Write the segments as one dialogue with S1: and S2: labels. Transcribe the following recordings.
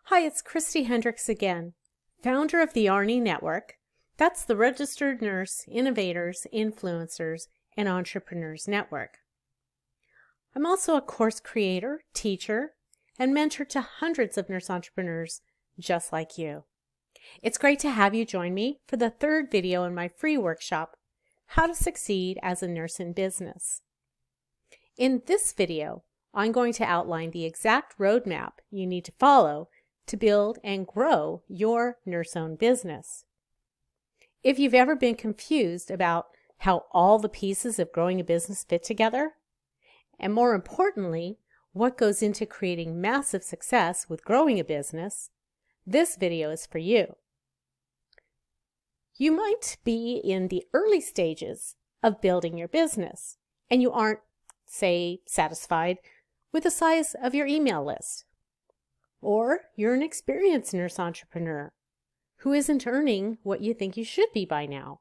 S1: Hi, it's Christy Hendricks again, founder of the Arney Network. That's the Registered Nurse Innovators, Influencers, and Entrepreneurs Network. I'm also a course creator, teacher, and mentor to hundreds of nurse entrepreneurs just like you. It's great to have you join me for the third video in my free workshop, How to Succeed as a Nurse in Business. In this video, I'm going to outline the exact roadmap you need to follow to build and grow your nurse-owned business. If you've ever been confused about how all the pieces of growing a business fit together, and more importantly, what goes into creating massive success with growing a business, this video is for you. You might be in the early stages of building your business, and you aren't, say, satisfied with the size of your email list. Or you're an experienced nurse entrepreneur who isn't earning what you think you should be by now.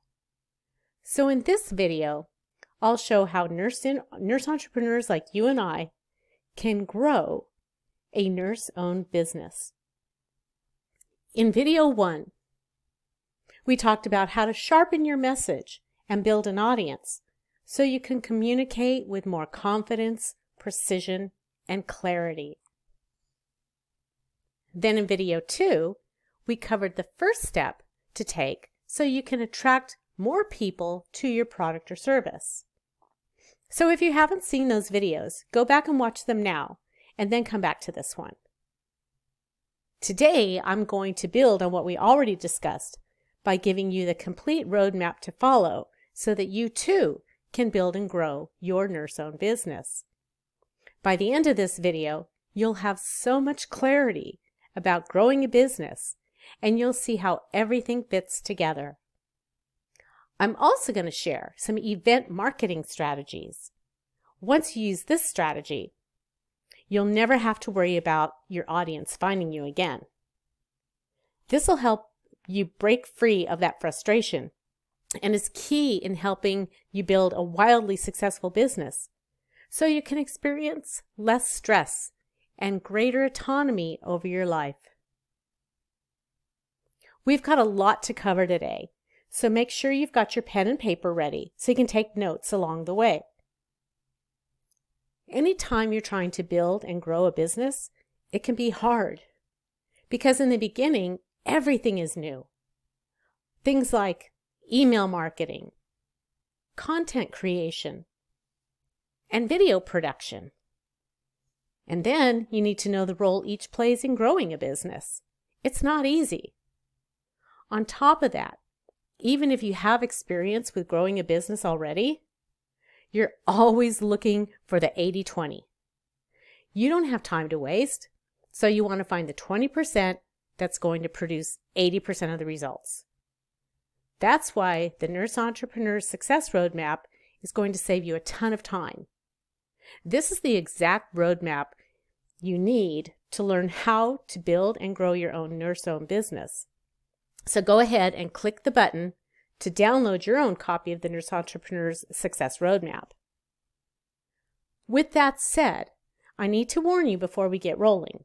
S1: So in this video, I'll show how nurse entrepreneurs like you and I can grow a nurse-owned business. In video 1, we talked about how to sharpen your message and build an audience so you can communicate with more confidence, precision, and clarity. Then in video 2, we covered the first step to take so you can attract more people to your product or service. So if you haven't seen those videos, go back and watch them now, and then come back to this one. Today, I'm going to build on what we already discussed by giving you the complete roadmap to follow so that you too can build and grow your nurse-owned business. By the end of this video, you'll have so much clarity about growing a business, and you'll see how everything fits together. I'm also going to share some event marketing strategies. Once you use this strategy, you'll never have to worry about your audience finding you again. This will help you break free of that frustration and is key in helping you build a wildly successful business so you can experience less stress and greater autonomy over your life. We've got a lot to cover today, so make sure you've got your pen and paper ready so you can take notes along the way. Anytime you're trying to build and grow a business, it can be hard because in the beginning, everything is new. Things like email marketing, content creation, and video production. And then you need to know the role each plays in growing a business. It's not easy. On top of that, even if you have experience with growing a business already, you're always looking for the 80-20. You don't have time to waste, so you want to find the 20% that's going to produce 80% of the results. That's why the Nurse Entrepreneur Success Roadmap is going to save you a ton of time. This is the exact roadmap you need to learn how to build and grow your own nurse-owned business. So go ahead and click the button to download your own copy of the Nurse Entrepreneur's Success Roadmap. With that said, I need to warn you before we get rolling.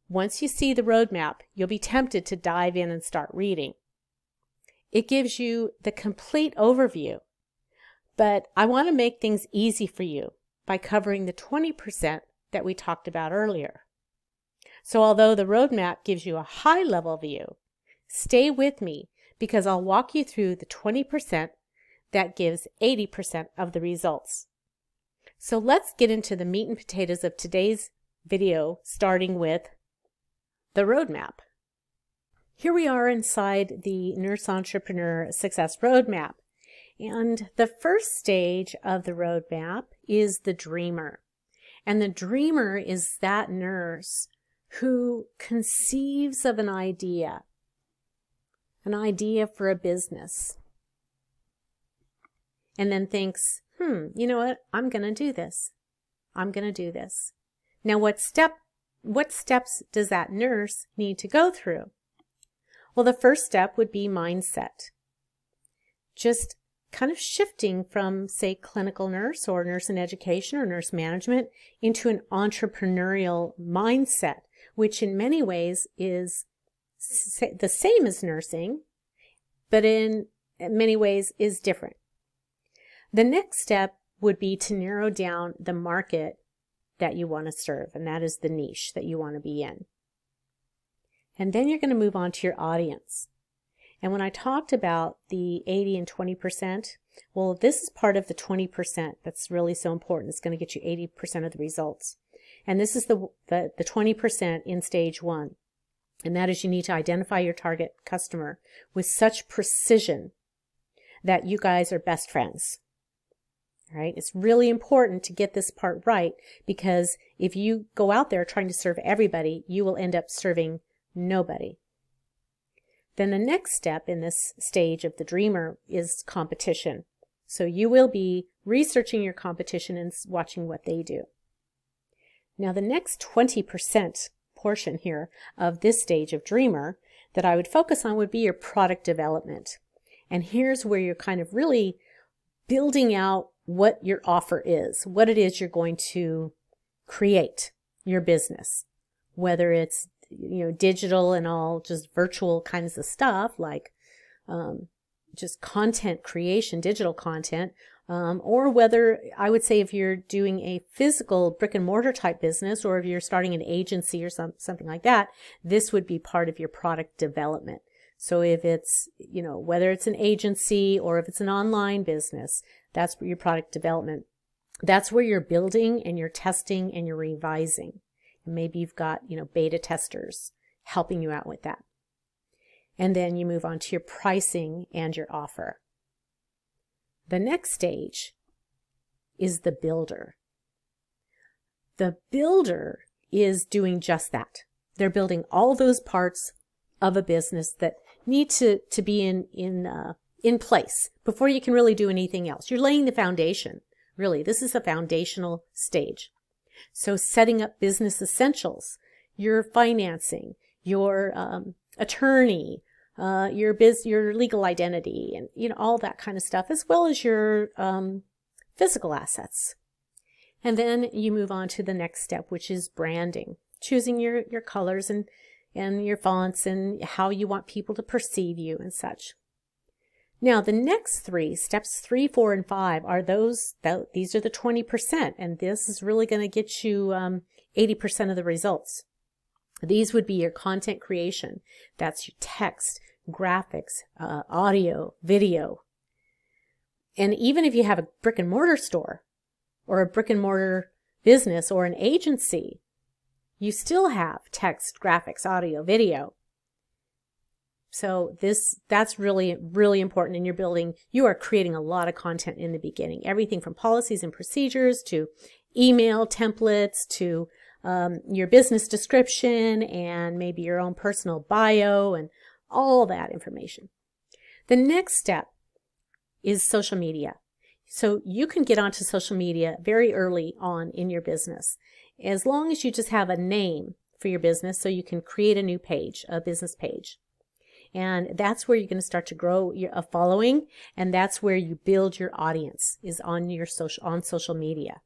S1: Once you see the roadmap, you'll be tempted to dive in and start reading. It gives you the complete overview, but I want to make things easy for you by covering the 20% that we talked about earlier. So although the roadmap gives you a high-level view, stay with me because I'll walk you through the 20% that gives 80% of the results. So let's get into the meat and potatoes of today's video, starting with the roadmap. Here we are inside the Nurse Entrepreneur Success Roadmap. And the first stage of the roadmap is the dreamer. And the dreamer is that nurse who conceives of an idea for a business, and then thinks, you know what, I'm going to do this. I'm going to do this. Now, what steps does that nurse need to go through? Well, the first step would be mindset. Just kind of shifting from, say, clinical nurse or nurse in education or nurse management into an entrepreneurial mindset which in many ways is the same as nursing, but in many ways is different. The next step would be to narrow down the market that you want to serve, and that is the niche that you want to be in. And then you're going to move on to your audience. And when I talked about the 80 and 20%, well, this is part of the 20% that's really so important. It's going to get you 80% of the results. And this is the 20% in stage 1. And that is, you need to identify your target customer with such precision that you guys are best friends. All right? It's really important to get this part right, because if you go out there trying to serve everybody, you will end up serving nobody. Then the next step in this stage of the dreamer is competition. So you will be researching your competition and watching what they do. Now the next 20% portion here of this stage of dreamer that I would focus on would be your product development. And here's where you're kind of really building out what your offer is, what it is you're going to create your business, whether it's digital and all just virtual kinds of stuff like just content creation, digital content, or whether I would say if you're doing a physical brick and mortar type business, or if you're starting an agency or something like that, this would be part of your product development. So if it's, whether it's an agency or if it's an online business, that's your product development. That's where you're building and you're testing and you're revising. Maybe you've got, beta testers helping you out with that. And then you move on to your pricing and your offer. The next stage is the builder. The builder is doing just that. They're building all those parts of a business that need to be in place before you can really do anything else. You're laying the foundation. Really, this is a foundational stage. So setting up business essentials, your financing, your attorney, your legal identity, and all that kind of stuff, as well as your physical assets. And then you move on to the next step, which is branding, choosing your colors and your fonts and how you want people to perceive you and such. Now, the next three, steps 3, 4, and 5, are these are the 20%, and this is really going to get you 80% of the results. These would be your content creation. That's your text, graphics, audio, video. And even if you have a brick and mortar store or a brick and mortar business or an agency, you still have text, graphics, audio, video. So that's really, really important. And you are creating a lot of content in the beginning. Everything from policies and procedures to email templates to your business description and maybe your own personal bio and all that information. The next step is social media. So you can get onto social media very early on in your business, as long as you just have a name for your business, so you can create a new page, a business page. And that's where you're going to start to grow a following, and that's where you build your audience, is on social media.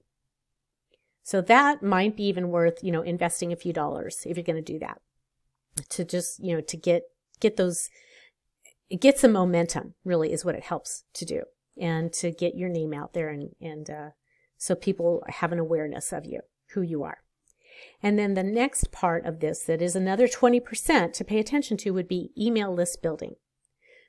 S1: So that might be even worth, investing a few dollars if you're going to do that, to just, to get some momentum, really, is what it helps to do, and to get your name out there, and so people have an awareness of you, who you are. And then the next part of this, that is another 20% to pay attention to, would be email list building.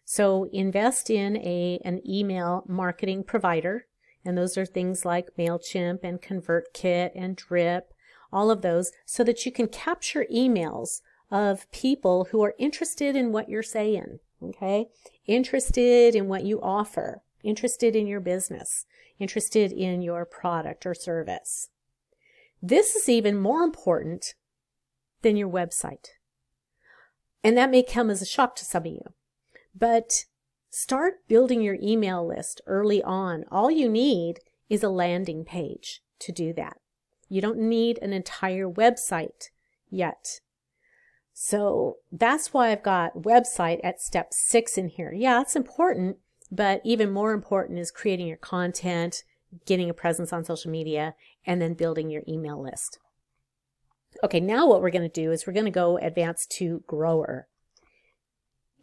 S1: So invest in an email marketing provider, and those are things like MailChimp and ConvertKit and Drip, all of those, so that you can capture emails of people who are interested in what you're saying, okay? Interested in what you offer, interested in your business, interested in your product or service. This is even more important than your website. And that may come as a shock to some of you. But start building your email list early on. All you need is a landing page to do that. You don't need an entire website yet. So that's why I've got website at step 6 in here. Yeah, it's important, but even more important is creating your content, getting a presence on social media, and then building your email list. Okay, now what we're going to do is we're going to go advance to grower.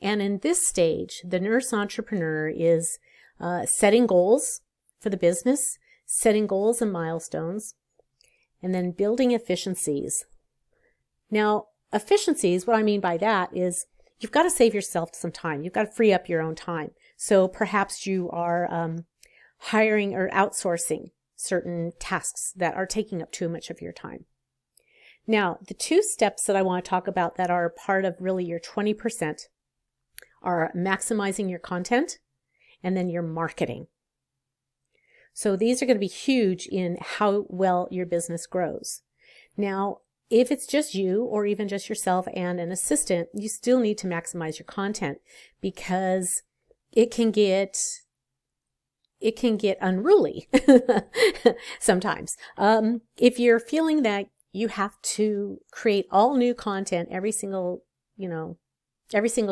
S1: And in this stage, the nurse entrepreneur is setting goals for the business, setting goals and milestones, and then building efficiencies. Now, efficiencies, what I mean by that is you've got to save yourself some time. You've got to free up your own time. So perhaps you are hiring or outsourcing certain tasks that are taking up too much of your time. Now, the two steps that I want to talk about that are part of really your 20% are maximizing your content and then your marketing. So these are going to be huge in how well your business grows. Now, if it's just you or even just yourself and an assistant, you still need to maximize your content because it can get unruly sometimes. If you're feeling that you have to create all new content every single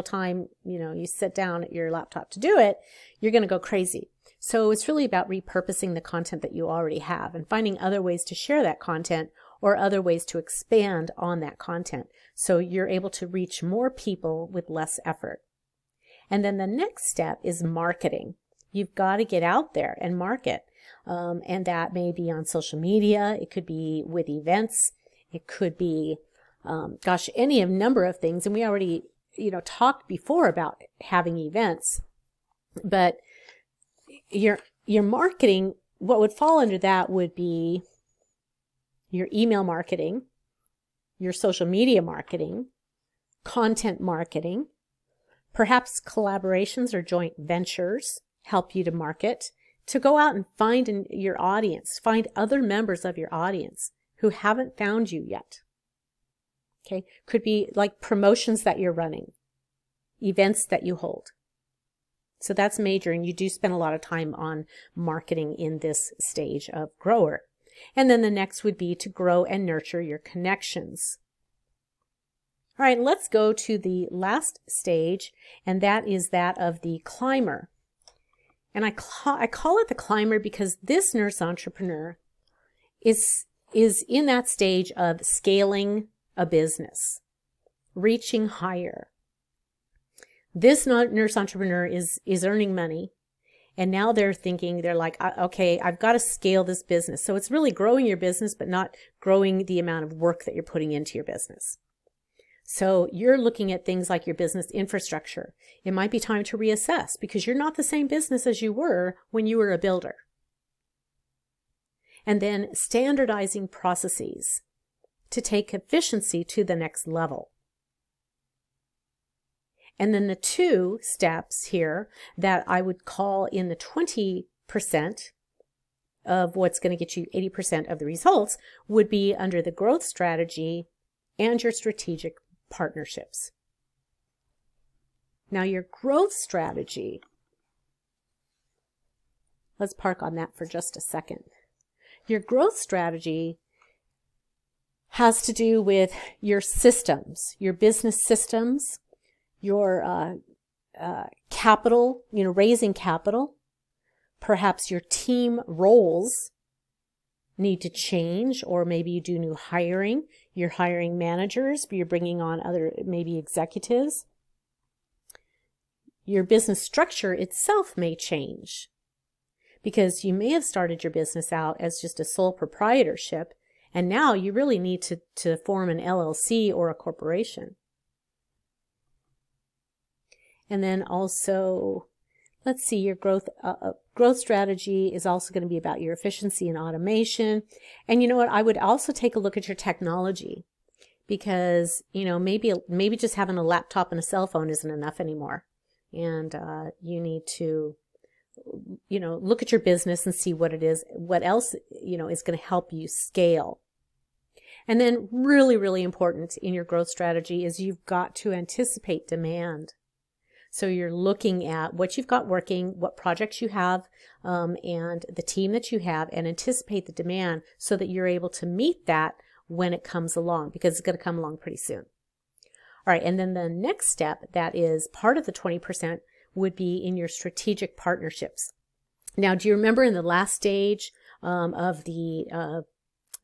S1: time, you sit down at your laptop to do it, you're going to go crazy. So it's really about repurposing the content that you already have and finding other ways to share that content or other ways to expand on that content so you're able to reach more people with less effort. And then the next step is marketing. You've got to get out there and market. And that may be on social media. It could be with events. It could be, any number of things. And we already, talked before about having events. But your marketing, what would fall under that would be your email marketing, your social media marketing, content marketing, perhaps collaborations or joint ventures help you to market, to go out and find your audience, find other members of your audience who haven't found you yet. Okay, could be like promotions that you're running, events that you hold. So that's major, and you do spend a lot of time on marketing in this stage of grower. And then the next would be to grow and nurture your connections. All right, let's go to the last stage, and that is that of the climber. And I call it the climber because this nurse entrepreneur is in that stage of scaling a business, reaching higher. This nurse entrepreneur is earning money, and now they're like, okay, I've got to scale this business. So it's really growing your business, but not growing the amount of work that you're putting into your business. So you're looking at things like your business infrastructure. It might be time to reassess because you're not the same business as you were when you were a builder. And then standardizing processes to take efficiency to the next level. And then the two steps here that I would call in the 20% of what's going to get you 80% of the results would be under the growth strategy and your strategic partnerships. Now your growth strategy, let's park on that for just a second. Your growth strategy has to do with your systems, your business systems, your capital, raising capital. Perhaps your team roles need to change, or maybe you do new hiring. You're hiring managers, but you're bringing on other, maybe executives. Your business structure itself may change because you may have started your business out as just a sole proprietorship, and now you really need to form an LLC or a corporation. And then also, let's see, your growth strategy is also going to be about your efficiency and automation. And you know what? I would also take a look at your technology because, maybe just having a laptop and a cell phone isn't enough anymore. And you need to, look at your business and see what it is, what else, is going to help you scale. And then really, really important in your growth strategy is you've got to anticipate demand. So you're looking at what you've got working, what projects you have, and the team that you have, and anticipate the demand so that you're able to meet that when it comes along, because it's going to come along pretty soon. All right, and then the next step that is part of the 20% would be in your strategic partnerships. Now, do you remember in the last stage of the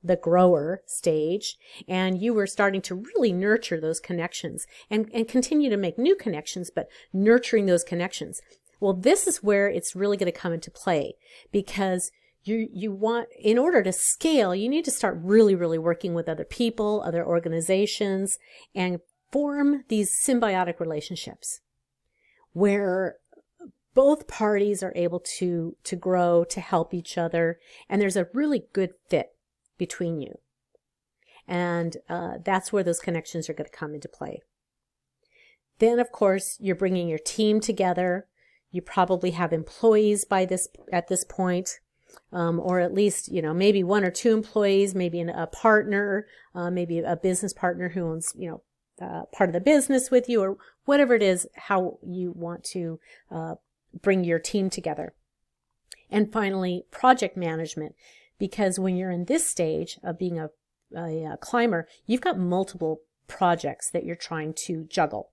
S1: the grower stage, and you were starting to really nurture those connections and continue to make new connections, but nurturing those connections. Well, this is where it's really going to come into play, because you want, in order to scale, you need to start really, really working with other people, other organizations, and form these symbiotic relationships where both parties are able to grow, to help each other, and there's a really good fit between you. And that's where those connections are going to come into play. Then, of course, you're bringing your team together. You probably have employees at this point, or at least, maybe 1 or 2 employees, maybe a partner, maybe a business partner who owns, part of the business with you, or whatever it is, how you want to bring your team together. And finally, project management, because when you're in this stage of being a climber, you've got multiple projects that you're trying to juggle.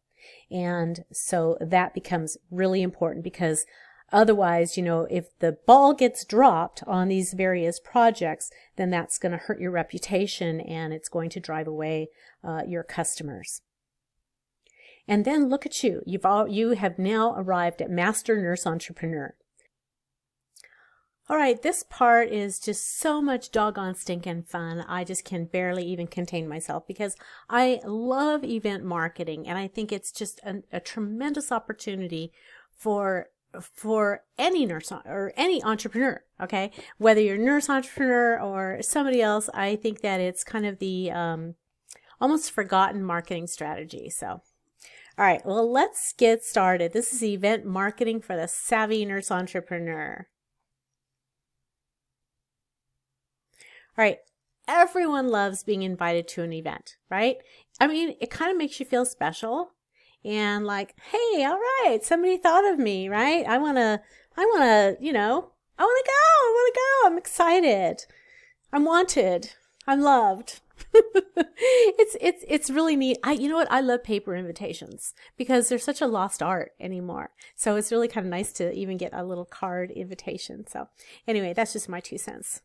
S1: And so that becomes really important, because otherwise, if the ball gets dropped on these various projects, then that's going to hurt your reputation and it's going to drive away your customers. And then look at you. You have now arrived at Master Nurse Entrepreneur. All right, this part is just so much doggone stinking fun. I just can barely even contain myself, because I love event marketing, and I think it's just a tremendous opportunity for any nurse or any entrepreneur, okay? Whether you're a nurse entrepreneur or somebody else, I think that it's kind of the almost forgotten marketing strategy. So, all right, well, let's get started. This is event marketing for the savvy nurse entrepreneur. All right, everyone loves being invited to an event, right? I mean, it kind of makes you feel special and like, hey, all right, somebody thought of me, right? I want to, go. I'm excited. I'm wanted. I'm loved. It's really neat. You know what? I love paper invitations because they're such a lost art anymore. So it's really kind of nice to even get a little card invitation. So anyway, that's just my 2 cents.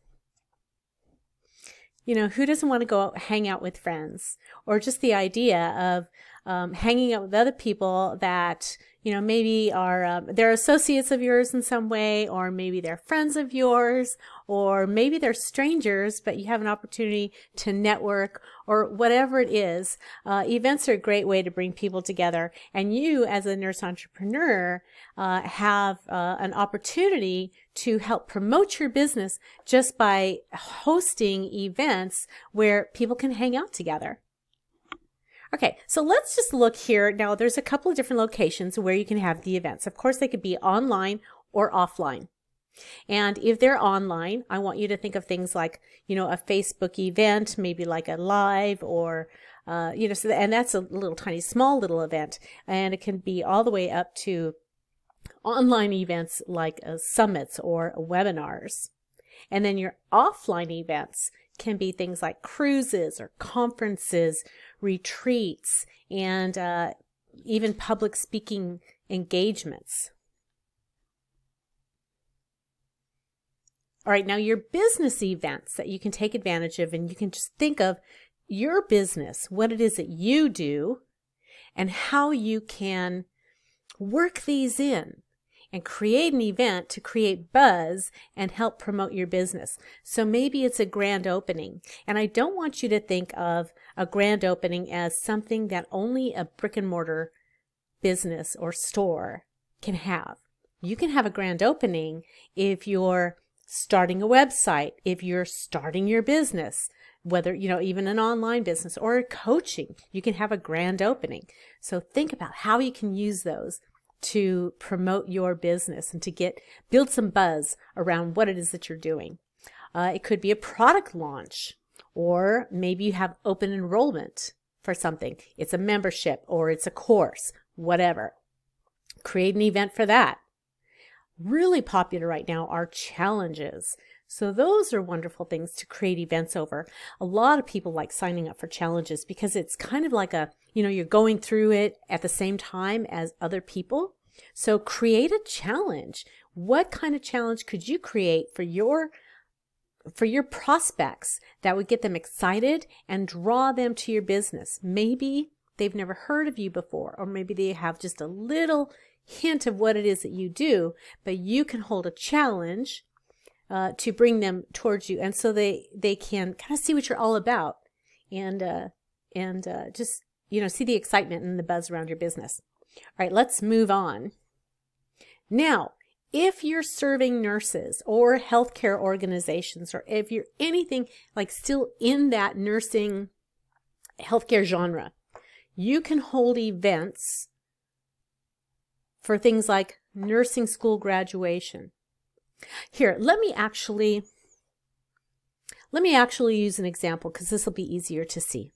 S1: Who doesn't want to go out, hang out with friends, or just the idea of hanging out with other people that, maybe are, they're associates of yours in some way, or maybe they're friends of yours, or maybe they're strangers, but you have an opportunity to network, or whatever it is. Events are a great way to bring people together, and you as a nurse entrepreneur have an opportunity to help promote your business just by hosting events where people can hang out together. Okay, so let's just look here. Now, there's a couple of different locations where you can have the events. Of course, they could be online or offline. And if they're online, I want you to think of things like, a Facebook event, maybe like a live, or, and that's a little tiny, small little event. And it can be all the way up to online events like summits or webinars. And then your offline events can be things like cruises or conferences, retreats, and even public speaking engagements. All right, now your business events that you can take advantage of, and you can just think of your business, what it is that you do, and how you can work these in and create an event to create buzz and help promote your business. So maybe it's a grand opening. And I don't want you to think of a grand opening as something that only a brick and mortar business or store can have. You can have a grand opening if you're starting a website, if you're starting your business, whether, even an online business or coaching, you can have a grand opening. So think about how you can use those to promote your business and to build some buzz around what it is that you're doing. It could be a product launch, or maybe you have open enrollment for something. It's a membership or it's a course, whatever. Create an event for that. Really popular right now are challenges. So those are wonderful things to create events over. A lot of people like signing up for challenges because it's kind of like you're going through it at the same time as other people. So create a challenge. What kind of challenge could you create for your for your prospects that would get them excited and draw them to your business. Maybe they've never heard of you before, or maybe they have just a little hint of what it is that you do, but you can hold a challenge to bring them towards you, and so they can kind of see what you're all about, and just see the excitement and the buzz around your business. All right, let's move on. Now, if you're serving nurses or healthcare organizations, or if you're anything like still in that nursing healthcare genre, you can hold events for things like nursing school graduation. Here, let me actually use an example because this will be easier to see.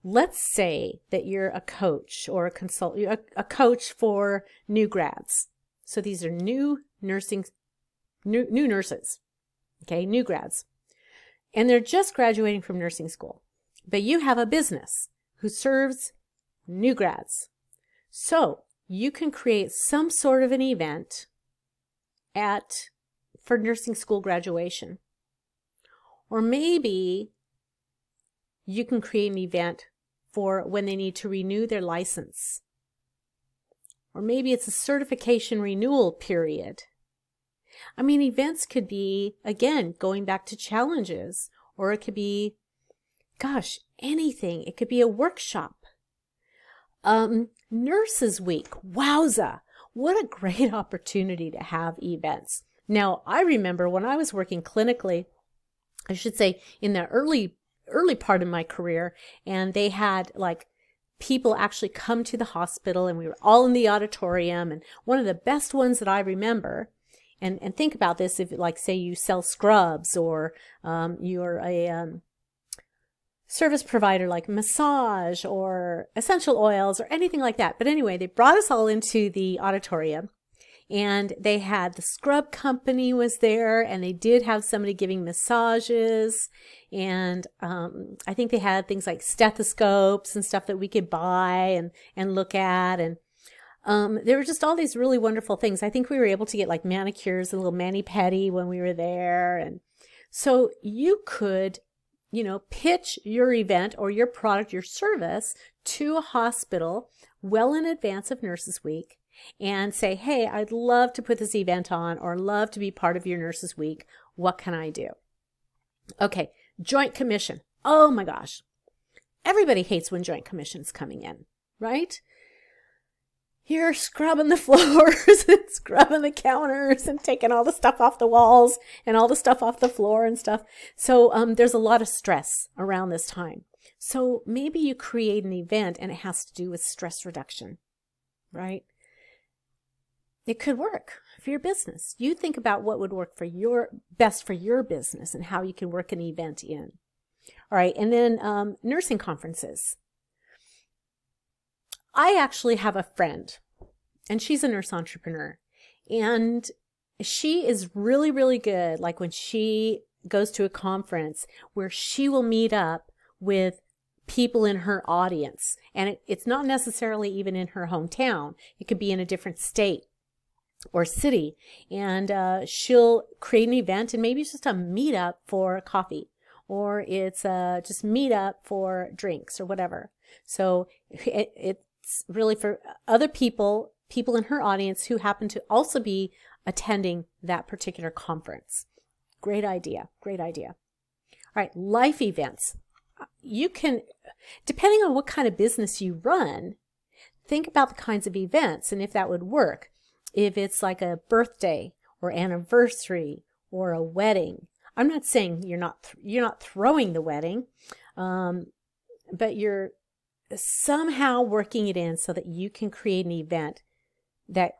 S1: Let's say that you're a coach or a consultant, a coach for new grads. So these are new nurses, okay, new grads. And they're just graduating from nursing school. But you have a business who serves new grads. So you can create some sort of an event for nursing school graduation. Or maybe you can create an event for when they need to renew their license. Or maybe it's a certification renewal period. I mean, events could be, again, going back to challenges, or it could be, gosh, anything. It could be a workshop. Nurses Week, wowza, what a great opportunity to have events. Now, I remember when I was working clinically, I should say in the early part of my career, and they had like people actually come to the hospital, and we were all in the auditorium, and one of the best ones that I remember, and think about this, if like say you sell scrubs, or you're a service provider like massage or essential oils or anything like that. But anyway, they brought us all into the auditorium, and they had the scrub company was there, and they did have somebody giving massages, and I think they had things like stethoscopes and stuff that we could buy and look at, and there were just all these really wonderful things. I think we were able to get like manicures, a little mani-pedi when we were there, and so you could pitch your event or your product, your service to a hospital well in advance of Nurses Week and say, hey, I'd love to put this event on, or love to be part of your Nurses Week. What can I do? Okay, Joint Commission. Oh my gosh. Everybody hates when Joint Commission's coming in, right? You're scrubbing the floors and scrubbing the counters and taking all the stuff off the walls and all the stuff off the floor and stuff. So there's a lot of stress around this time. So maybe you create an event and it has to do with stress reduction, right? It could work for your business. You think about what would work for best for your business and how you can work an event in. All right, and then nursing conferences. I actually have a friend, and she's a nurse entrepreneur, and she is really, really good, like when she goes to a conference where she will meet up with people in her audience, and it's not necessarily even in her hometown. It could be in a different state or city, and she'll create an event, and maybe it's just a meetup for coffee, or it's just meetup for drinks or whatever. So it's really for other people in her audience who happen to also be attending that particular conference. Great idea. Great idea. All right, life events. You can, depending on what kind of business you run, think about the kinds of events and if that would work. If it's like a birthday or anniversary or a wedding. I'm not saying you're not throwing the wedding, but you're somehow working it in so that you can create an event that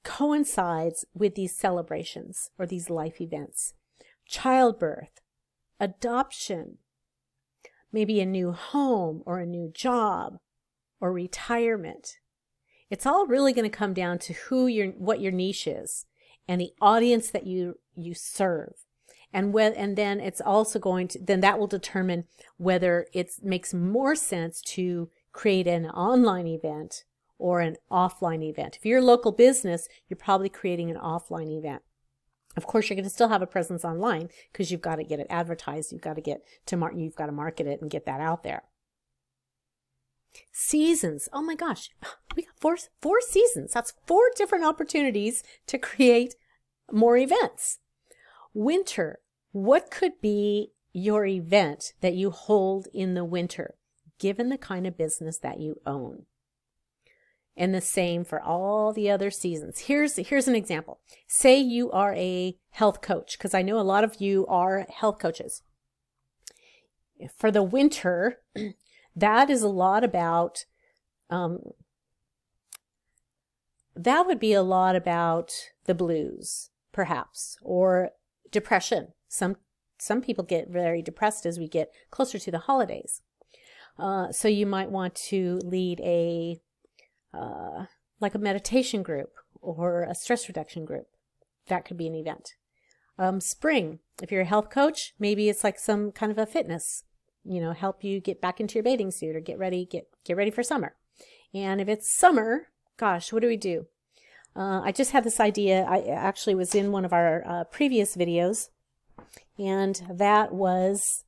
S1: coincides with these celebrations or these life events. Childbirth, adoption, maybe a new home or a new job or retirement. It's all really going to come down to what your niche is and the audience that you serve. And then it's also then that will determine whether it makes more sense to create an online event or an offline event. If you're a local business, you're probably creating an offline event. Of course, you're going to still have a presence online because you've got to get it advertised. You've got to you've got to market it and get that out there. Seasons. Oh my gosh, we got four seasons. That's 4 different opportunities to create more events. Winter. What could be your event that you hold in the winter, given the kind of business that you own? And the same for all the other seasons. Here's an example. Say you are a health coach, because I know a lot of you are health coaches. For the winter, that is a lot about, that would be a lot about the blues, perhaps, or depression. Some people get very depressed as we get closer to the holidays. So you might want to lead like a meditation group or a stress reduction group. That could be an event. Spring, if you're a health coach, maybe it's like some kind of a fitness, help you get back into your bathing suit or get ready for summer. And if it's summer, gosh, what do we do? I just had this idea. I actually was in one of our previous videos, and that was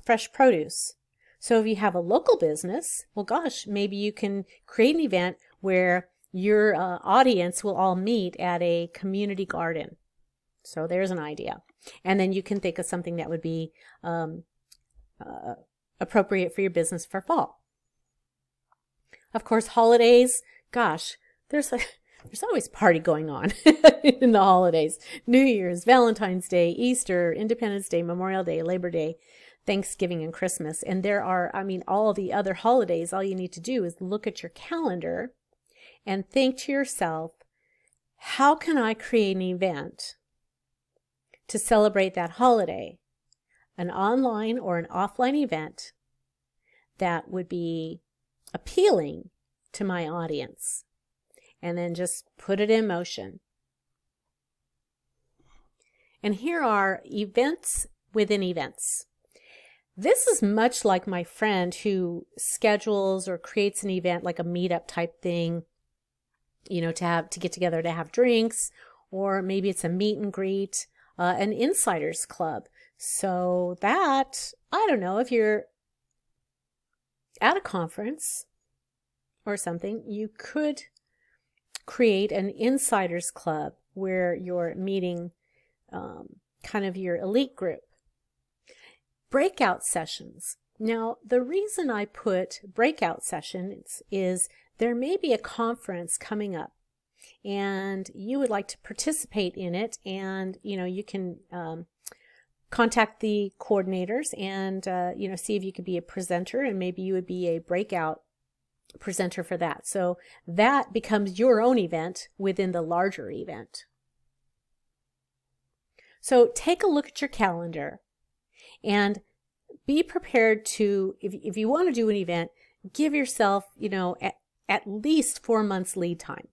S1: fresh produce. So if you have a local business, well, gosh, maybe you can create an event where your audience will all meet at a community garden. So there's an idea. And then you can think of something that would be appropriate for your business for fall. Of course, holidays, gosh, there's always party going on in the holidays. New Year's, Valentine's Day, Easter, Independence Day, Memorial Day, Labor Day, Thanksgiving, and Christmas. And there are, all the other holidays. All you need to do is look at your calendar and think to yourself, how can I create an event to celebrate that holiday? An online or an offline event that would be appealing to my audience. And then just put it in motion. And here are events within events. This is much like my friend who schedules or creates an event like a meetup type thing, to get together to have drinks, or maybe it's a meet and greet, an insiders club. So that, I don't know, if you're at a conference or something, you could create an insiders club where you're meeting kind of your elite group. Breakout sessions. Now, the reason I put breakout sessions is there may be a conference coming up and you would like to participate in it, and you can contact the coordinators and see if you could be a presenter, and maybe you would be a breakout presenter for that. So that becomes your own event within the larger event. So take a look at your calendar and be prepared to, if you want to do an event, give yourself, at least 4 months lead time,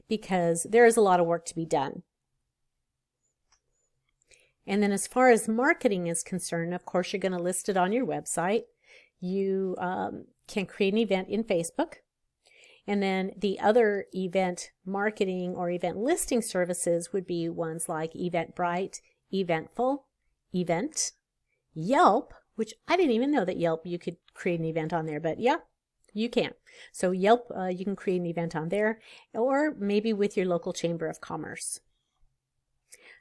S1: because there is a lot of work to be done. And then as far as marketing is concerned, of course, you're going to list it on your website. You can create an event in Facebook. And then the other event marketing or event listing services would be ones like Eventbrite, Eventful, Event, Yelp, which I didn't even know that Yelp, you could create an event on there, but yeah, you can. So Yelp, you can create an event on there, or maybe with your local chamber of commerce.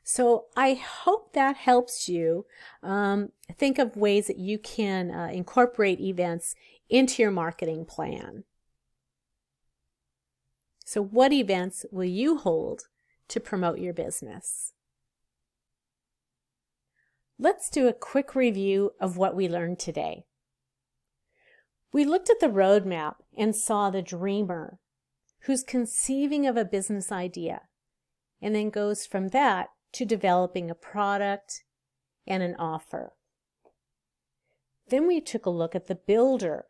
S1: So I hope that helps you think of ways that you can incorporate events into your marketing plan. So what events will you hold to promote your business? Let's do a quick review of what we learned today. We looked at the roadmap and saw the dreamer who's conceiving of a business idea and then goes from that to developing a product and an offer. Then we took a look at the builder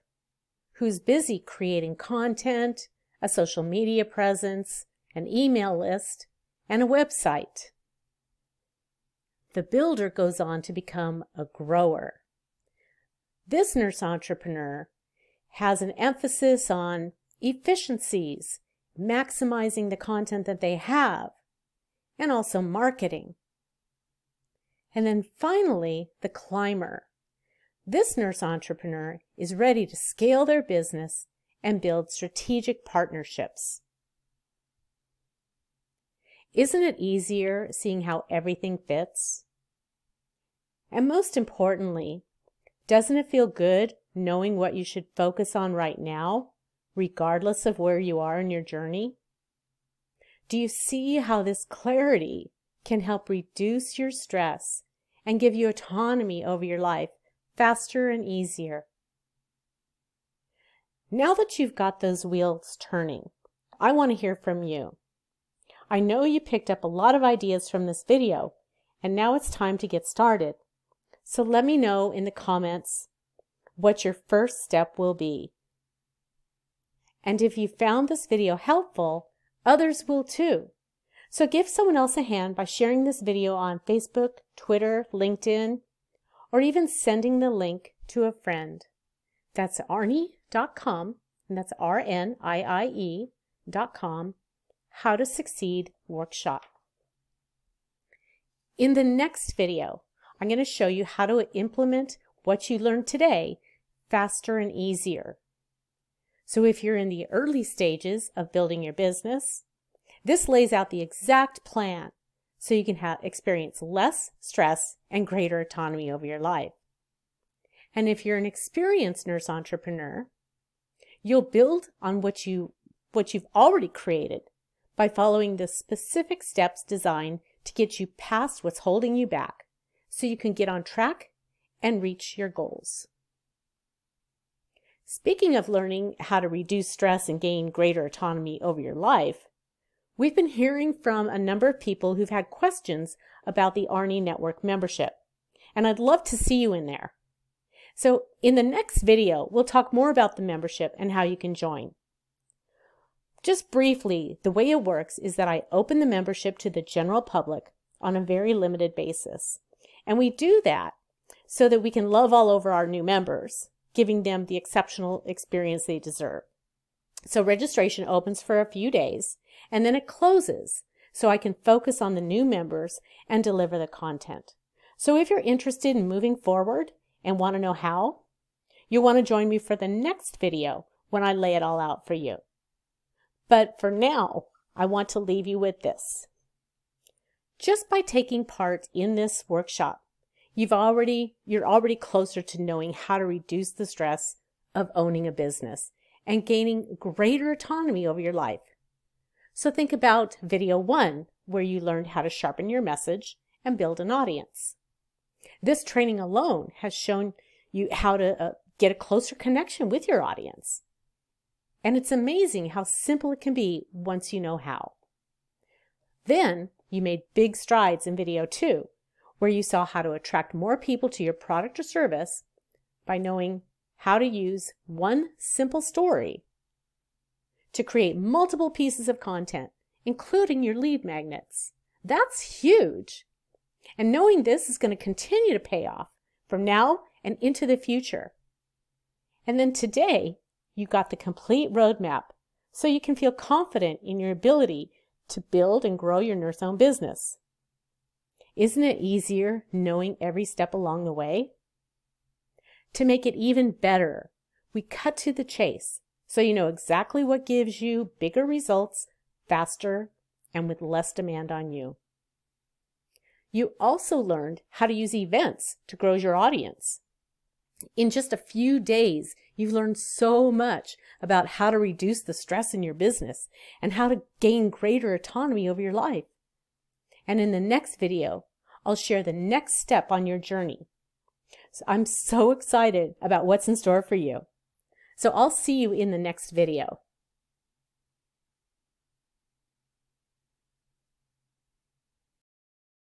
S1: who's busy creating content, a social media presence, an email list, and a website. The builder goes on to become a grower. This nurse entrepreneur has an emphasis on efficiencies, maximizing the content that they have, and also marketing. And then finally, the climber. This nurse entrepreneur is ready to scale their business and build strategic partnerships. Isn't it easier seeing how everything fits? And most importantly, doesn't it feel good knowing what you should focus on right now, regardless of where you are in your journey? Do you see how this clarity can help reduce your stress and give you autonomy over your life faster and easier? Now that you've got those wheels turning, I want to hear from you. I know you picked up a lot of ideas from this video, and now it's time to get started. So let me know in the comments what your first step will be. And if you found this video helpful, others will too. So give someone else a hand by sharing this video on Facebook, Twitter, LinkedIn, or even sending the link to a friend. That's Arney.com, and that's RNIIE.com, How to Succeed Workshop. In the next video, I'm going to show you how to implement what you learned today faster and easier. So if you're in the early stages of building your business, this lays out the exact plan so you can experience less stress and greater autonomy over your life. And if you're an experienced nurse entrepreneur, you'll build on what you've already created by following the specific steps designed to get you past what's holding you back so you can get on track and reach your goals. Speaking of learning how to reduce stress and gain greater autonomy over your life, we've been hearing from a number of people who've had questions about the Arney Network membership, and I'd love to see you in there. So in the next video, we'll talk more about the membership and how you can join. Just briefly, the way it works is that I open the membership to the general public on a very limited basis. And we do that so that we can love all over our new members, giving them the exceptional experience they deserve. So registration opens for a few days, and then it closes so I can focus on the new members and deliver the content. So if you're interested in moving forward and want to know how, you'll want to join me for the next video when I lay it all out for you. But for now, I want to leave you with this. Just by taking part in this workshop, you're already closer to knowing how to reduce the stress of owning a business and gaining greater autonomy over your life. So think about video 1, where you learned how to sharpen your message and build an audience. This training alone has shown you how to get a closer connection with your audience. And it's amazing how simple it can be once you know how. Then you made big strides in video 2, where you saw how to attract more people to your product or service by knowing how to use one simple story to create multiple pieces of content, including your lead magnets. That's huge. And knowing this is going to continue to pay off from now and into the future. And then today, you got the complete roadmap so you can feel confident in your ability to build and grow your nurse-owned business. Isn't it easier knowing every step along the way? To make it even better, we cut to the chase so you know exactly what gives you bigger results faster and with less demand on you. You also learned how to use events to grow your audience. In just a few days, you've learned so much about how to reduce the stress in your business and how to gain greater autonomy over your life. And in the next video, I'll share the next step on your journey. So I'm so excited about what's in store for you. So I'll see you in the next video.